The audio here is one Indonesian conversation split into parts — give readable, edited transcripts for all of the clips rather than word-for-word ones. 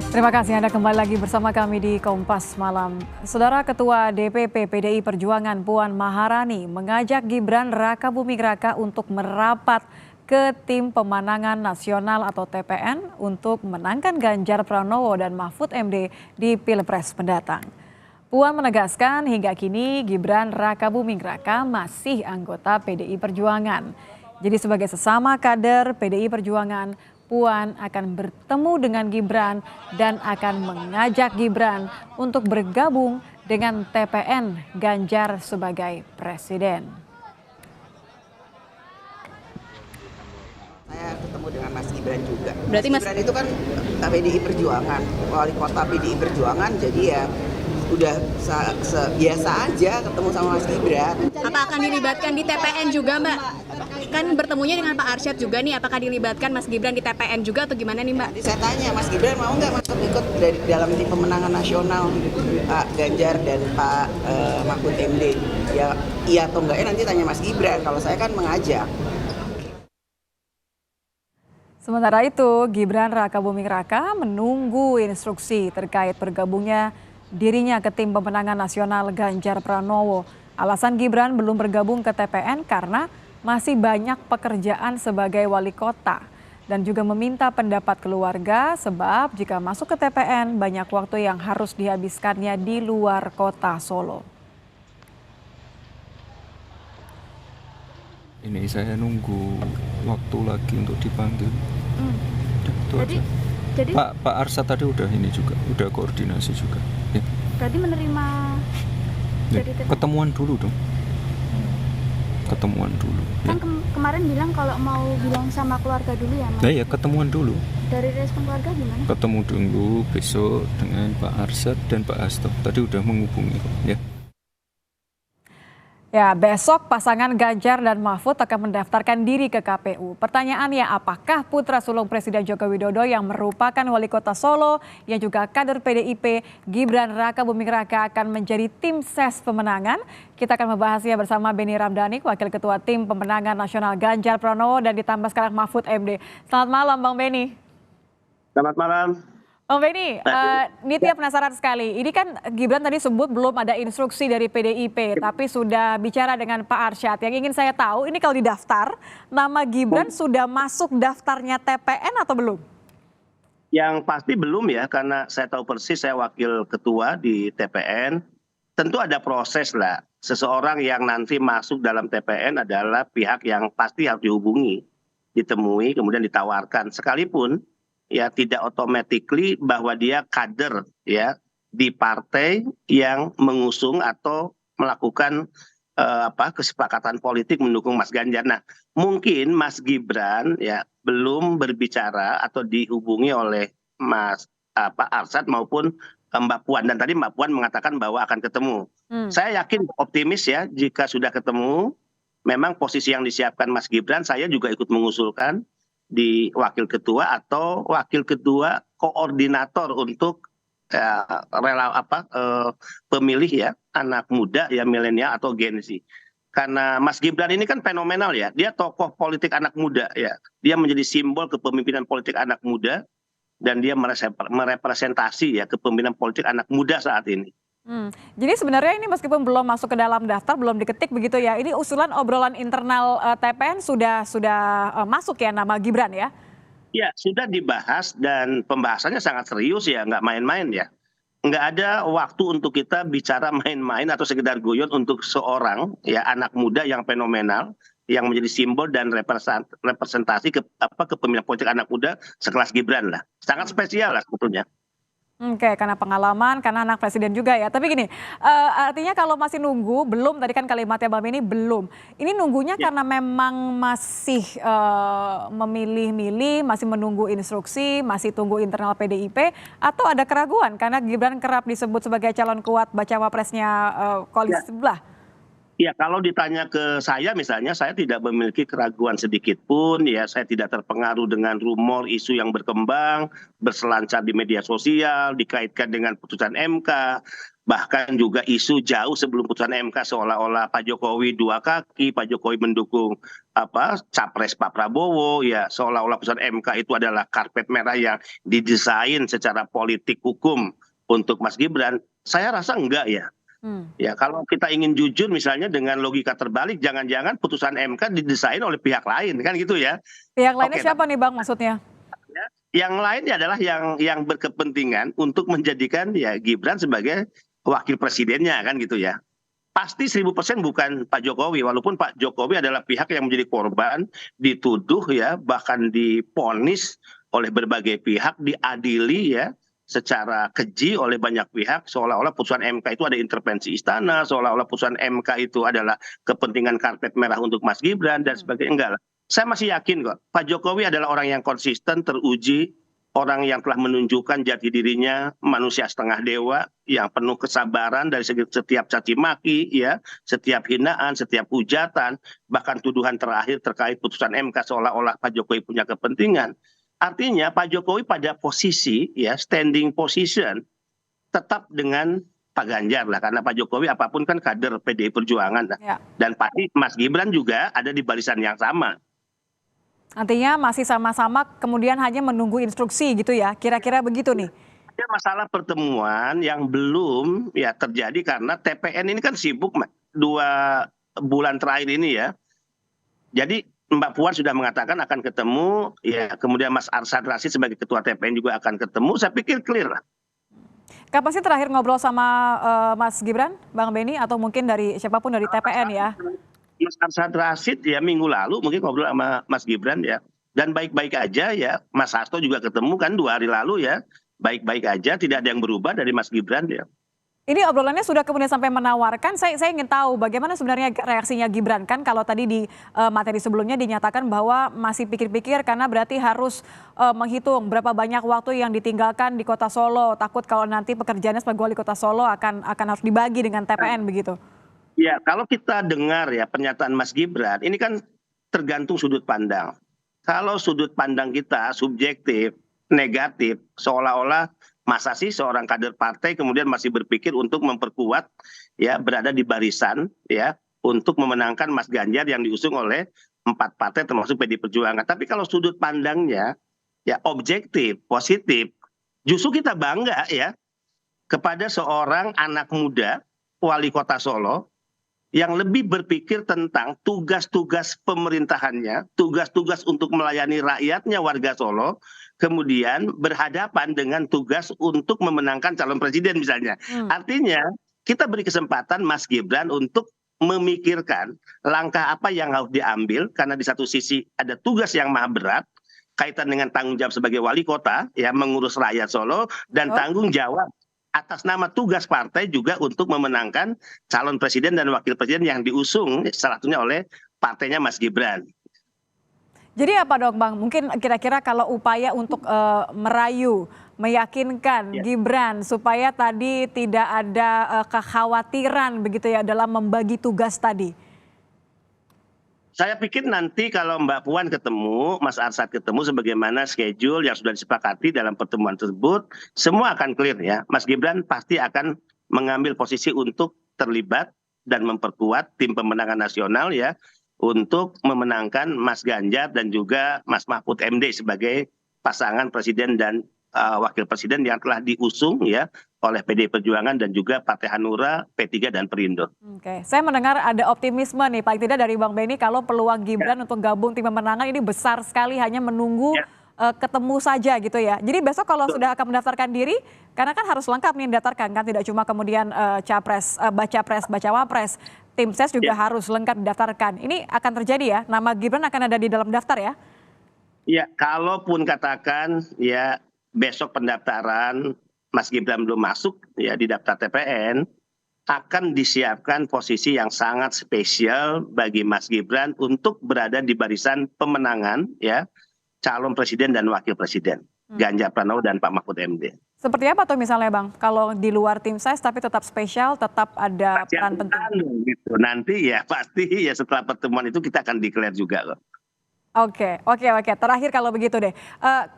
Terima kasih Anda kembali lagi bersama kami di Kompas Malam. Saudara Ketua DPP PDI Perjuangan Puan Maharani mengajak Gibran Rakabuming Raka untuk merapat ke Tim Pemenangan Nasional atau TPN untuk menangkan Ganjar Pranowo dan Mahfud MD di Pilpres mendatang. Puan menegaskan hingga kini Gibran Rakabuming Raka masih anggota PDI Perjuangan. Jadi sebagai sesama kader PDI Perjuangan, Puan akan bertemu dengan Gibran dan akan mengajak Gibran untuk bergabung dengan TPN Ganjar sebagai presiden. Saya ketemu dengan Mas Gibran juga. Berarti Mas Gibran itu kan PDI Perjuangan, wali kota PDI Perjuangan, jadi ya udah biasa aja ketemu sama Mas Gibran. Apa akan dilibatkan di TPN juga, Mbak? Kan bertemunya dengan Pak Arsyad juga nih, apakah dilibatkan Mas Gibran di TPN juga atau gimana nih, Mbak? Jadi saya tanya, Mas Gibran mau nggak masuk ikut dari dalam Tim Pemenangan Nasional Pak Ganjar dan Pak Mahfud MD? Ya iya atau enggaknya nanti tanya Mas Gibran, kalau saya kan mengajak. Sementara itu, Gibran Rakabuming Raka menunggu instruksi terkait bergabungnya dirinya ke Tim Pemenangan Nasional Ganjar Pranowo. Alasan Gibran belum bergabung ke TPN karena masih banyak pekerjaan sebagai wali kota dan juga meminta pendapat keluarga sebab jika masuk ke TPN banyak waktu yang harus dihabiskannya di luar kota Solo. Ini saya nunggu waktu lagi untuk dipanggil. Jadi Pak Arsyad tadi udah ini juga, udah koordinasi juga. Ya. tadi menerima Ya, dari TPN. ketemuan dulu dong. Ketemuan dulu. Kan Ya. kemarin bilang kalau mau bilang sama keluarga dulu ya, Mas. Nah ya ketemuan dulu. Dari respon keluarga gimana? Ketemu dulu besok dengan Pak Arsyad dan Pak Hasto. Tadi udah menghubungi kok. Ya. Ya, besok pasangan Ganjar dan Mahfud akan mendaftarkan diri ke KPU. Pertanyaannya, apakah putra sulung Presiden Joko Widodo yang merupakan wali kota Solo yang juga kader PDIP, Gibran Rakabuming Raka akan menjadi tim ses pemenangan? Kita akan membahasnya bersama Benny Ramdhani, Wakil Ketua Tim Pemenangan Nasional Ganjar Pranowo dan ditambah sekarang Mahfud MD. Selamat malam Bang Benny. Selamat malam. Bang Benny, Nitya penasaran sekali. Ini kan Gibran tadi sebut belum ada instruksi dari PDIP, tapi sudah bicara dengan Pak Arsyad. Yang ingin saya tahu, ini kalau didaftar, nama Gibran sudah masuk daftarnya TPN atau belum? Yang pasti belum ya, karena saya tahu persis saya wakil ketua di TPN. Tentu ada proses lah. Seseorang yang nanti masuk dalam TPN adalah pihak yang pasti harus dihubungi, ditemui, kemudian ditawarkan. Sekalipun ya tidak automatically bahwa dia kader ya di partai yang mengusung atau melakukan kesepakatan politik mendukung Mas Ganjar. Nah, mungkin Mas Gibran ya belum berbicara atau dihubungi oleh Mas Arsyad maupun Mbak Puan, dan tadi Mbak Puan mengatakan bahwa akan ketemu. Saya yakin optimis ya jika sudah ketemu, memang posisi yang disiapkan Mas Gibran saya juga ikut mengusulkan di wakil ketua atau wakil ketua koordinator untuk pemilih ya anak muda ya milenial atau Gen Z. Karena Mas Gibran ini kan fenomenal ya, dia tokoh politik anak muda ya, dia menjadi simbol kepemimpinan politik anak muda dan dia merepresentasi ya kepemimpinan politik anak muda saat ini. Jadi sebenarnya ini meskipun belum masuk ke dalam daftar, belum diketik begitu ya, ini usulan obrolan internal TPN sudah masuk ya nama Gibran ya? Ya, sudah dibahas dan pembahasannya sangat serius ya, nggak main-main ya. Nggak ada waktu untuk kita bicara main-main atau sekedar guyon untuk seorang ya anak muda yang fenomenal, yang menjadi simbol dan representasi kepemimpinan politik anak muda sekelas Gibran lah. Sangat spesial lah sebetulnya. Oke, karena pengalaman, karena anak presiden juga ya. Tapi gini, artinya kalau masih nunggu, belum, tadi kan kalimatnya Bang Benny, belum. Ini nunggunya karena memang masih memilih-milih, masih menunggu instruksi, masih tunggu internal PDIP, atau ada keraguan karena Gibran kerap disebut sebagai calon kuat bacawa presnya koalisi sebelah? Ya, kalau ditanya ke saya misalnya, saya tidak memiliki keraguan sedikit pun, ya saya tidak terpengaruh dengan rumor isu yang berkembang, berselancar di media sosial, dikaitkan dengan putusan MK. bahkan juga isu jauh sebelum putusan MK seolah-olah Pak Jokowi dua kaki, Pak Jokowi mendukung capres Pak Prabowo, ya seolah-olah putusan MK itu adalah karpet merah yang didesain secara politik hukum untuk Mas Gibran. Saya rasa enggak ya. Ya kalau kita ingin jujur misalnya dengan logika terbalik, jangan-jangan putusan MK didesain oleh pihak lain kan gitu ya. Pihak lainnya Oke, siapa nih Bang maksudnya? yang lainnya adalah yang berkepentingan untuk menjadikan ya Gibran sebagai wakil presidennya kan gitu ya. Pasti 1000% bukan Pak Jokowi, walaupun Pak Jokowi adalah pihak yang menjadi korban, dituduh ya, bahkan diponis oleh berbagai pihak, diadili ya secara keji oleh banyak pihak, seolah-olah putusan MK itu ada intervensi istana, seolah-olah putusan MK itu adalah kepentingan karpet merah untuk Mas Gibran dan sebagainya. Enggak lah. Saya masih yakin kok, Pak Jokowi adalah orang yang konsisten, teruji, orang yang telah menunjukkan jati dirinya manusia setengah dewa yang penuh kesabaran dari setiap caci maki, ya, setiap hinaan, setiap hujatan, bahkan tuduhan terakhir terkait putusan MK seolah-olah Pak Jokowi punya kepentingan. Artinya Pak Jokowi pada posisi, ya, standing position, tetap dengan Pak Ganjar lah, karena Pak Jokowi apapun kan kader PDI Perjuangan lah. Ya. Dan pasti Mas Gibran juga ada di barisan yang sama. Artinya masih sama-sama kemudian hanya menunggu instruksi gitu ya, kira-kira begitu nih. Ada masalah pertemuan yang belum ya terjadi karena TPN ini kan sibuk 2 bulan terakhir ini ya. Jadi Mbak Puan sudah mengatakan akan ketemu, ya kemudian Mas Arsyad Rashid sebagai ketua TPN juga akan ketemu, saya pikir clear lah. Kapan sih terakhir ngobrol sama Mas Gibran, Bang Benny, atau mungkin dari siapapun dari TPN ya? Mas Arsyad Rashid ya minggu lalu mungkin ngobrol sama Mas Gibran ya. Dan baik-baik aja ya. Mas Hasto juga ketemu kan 2 hari lalu ya. Baik-baik aja, tidak ada yang berubah dari Mas Gibran ya. Ini obrolannya sudah kemudian sampai menawarkan, saya ingin tahu bagaimana sebenarnya reaksinya Gibran. Kan kalau tadi di materi sebelumnya dinyatakan bahwa masih pikir-pikir karena berarti harus menghitung berapa banyak waktu yang ditinggalkan di kota Solo. Takut kalau nanti pekerjaannya sebagai wali kota Solo akan harus dibagi dengan TPN begitu. Ya, kalau kita dengar ya pernyataan Mas Gibran, ini kan tergantung sudut pandang. Kalau sudut pandang kita subjektif, negatif, seolah-olah masa sih seorang kader partai kemudian masih berpikir untuk memperkuat ya berada di barisan ya untuk memenangkan Mas Ganjar yang diusung oleh 4 partai termasuk PDI Perjuangan. Tapi kalau sudut pandangnya ya objektif, positif, justru kita bangga ya kepada seorang anak muda wali kota Solo yang lebih berpikir tentang tugas-tugas pemerintahannya, tugas-tugas untuk melayani rakyatnya warga Solo, kemudian berhadapan dengan tugas untuk memenangkan calon presiden misalnya. Artinya kita beri kesempatan Mas Gibran untuk memikirkan langkah apa yang harus diambil, karena di satu sisi ada tugas yang maha berat, kaitan dengan tanggung jawab sebagai wali kota, ya mengurus rakyat Solo, dan tanggung jawab atas nama tugas partai juga untuk memenangkan calon presiden dan wakil presiden yang diusung salah satunya oleh partainya Mas Gibran. Jadi apa dong Bang, mungkin kira-kira kalau upaya untuk merayu, meyakinkan Gibran supaya tadi tidak ada kekhawatiran begitu ya dalam membagi tugas tadi? Saya pikir nanti kalau Mbak Puan ketemu, Mas Arsyad ketemu sebagaimana schedule yang sudah disepakati dalam pertemuan tersebut, semua akan clear ya. Mas Gibran pasti akan mengambil posisi untuk terlibat dan memperkuat tim pemenangan nasional ya, untuk memenangkan Mas Ganjar dan juga Mas Mahfud MD sebagai pasangan presiden dan wakil presiden yang telah diusung ya oleh PDI Perjuangan dan juga Partai Hanura, P3 dan Perindo. Oke, saya mendengar ada optimisme nih paling tidak dari Bang Benny kalau peluang Gibran untuk gabung tim pemenangan ini besar sekali, hanya menunggu ketemu saja gitu ya. Jadi besok kalau sudah akan mendaftarkan diri, karena kan harus lengkap nih mendaftarkan kan, tidak cuma kemudian capres, baca pres, baca wapres, tim ses juga harus lengkap didaftarkan. Ini akan terjadi ya, nama Gibran akan ada di dalam daftar ya? Ya, kalaupun katakan ya besok pendaftaran Mas Gibran belum masuk ya di daftar TPN, akan disiapkan posisi yang sangat spesial bagi Mas Gibran untuk berada di barisan pemenangan ya calon presiden dan wakil presiden, Ganjar Pranowo dan Pak Mahfud MD. Seperti apa tuh misalnya Bang, kalau di luar tim ses tapi tetap spesial, tetap ada peran penting? Gitu. Nanti ya pasti ya setelah pertemuan itu kita akan declare juga loh. Oke. Terakhir kalau begitu deh,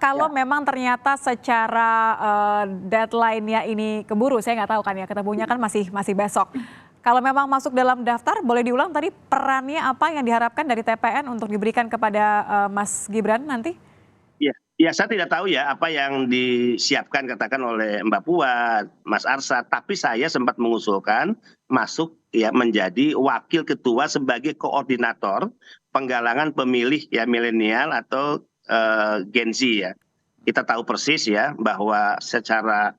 kalau memang ternyata secara deadline-nya ini keburu, saya nggak tahu kan ya, ketemunya kan masih besok. Kalau memang masuk dalam daftar, boleh diulang tadi perannya apa yang diharapkan dari TPN untuk diberikan kepada Mas Gibran nanti? Ya, saya tidak tahu ya apa yang disiapkan katakan oleh Mbak Puan, Mas Arsad, tapi saya sempat mengusulkan masuk ya menjadi wakil ketua sebagai koordinator penggalangan pemilih ya milenial atau Gen Z ya. Kita tahu persis ya bahwa secara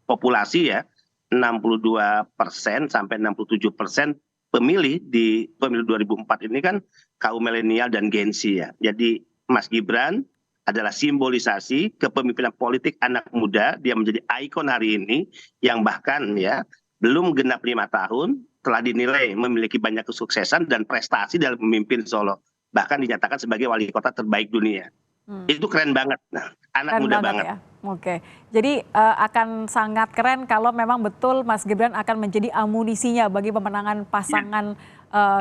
populasi ya 62% sampai 67% pemilih di pemilu 2004 ini kan kaum milenial dan Gen Z ya. Jadi Mas Gibran adalah simbolisasi kepemimpinan politik anak muda. Dia menjadi ikon hari ini yang bahkan ya belum genap 5 tahun telah dinilai memiliki banyak kesuksesan dan prestasi dalam memimpin Solo. Bahkan dinyatakan sebagai wali kota terbaik dunia. Itu keren banget. Nah, anak Keren muda banget banget. ya. Oke, jadi akan sangat keren kalau memang betul Mas Gibran akan menjadi amunisinya bagi pemenangan pasangan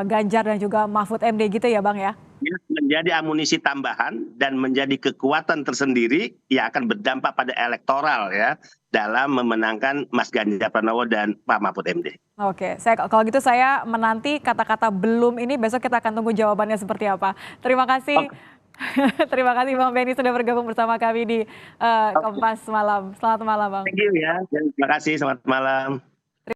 Ganjar dan juga Mahfud MD gitu ya Bang ya? Dia menjadi amunisi tambahan dan menjadi kekuatan tersendiri yang akan berdampak pada elektoral ya dalam memenangkan Mas Ganjar Pranowo dan Pak Mahfud MD. Oke, kalau gitu saya menanti kata-kata belum ini, besok kita akan tunggu jawabannya seperti apa. Terima kasih. Terima kasih Bang Benny sudah bergabung bersama kami di Kompas Malam. Selamat malam Bang. Thank you ya. Terima kasih, selamat malam.